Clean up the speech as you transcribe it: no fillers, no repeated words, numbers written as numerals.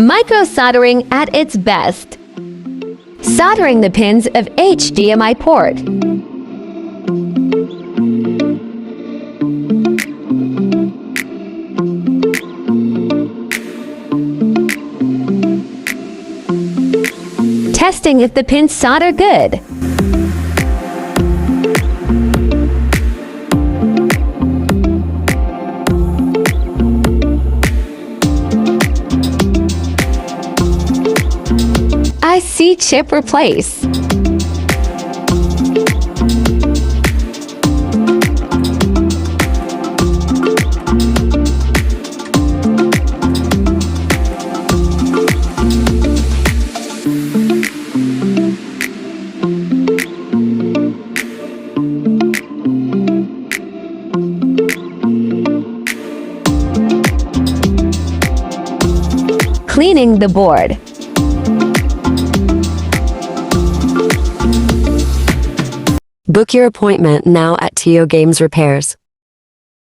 Micro soldering at its best. Soldering the pins of HDMI port. Testing if the pins solder good. IC chip replace. Cleaning the board. Book your appointment now at TEAYO Games Repairs.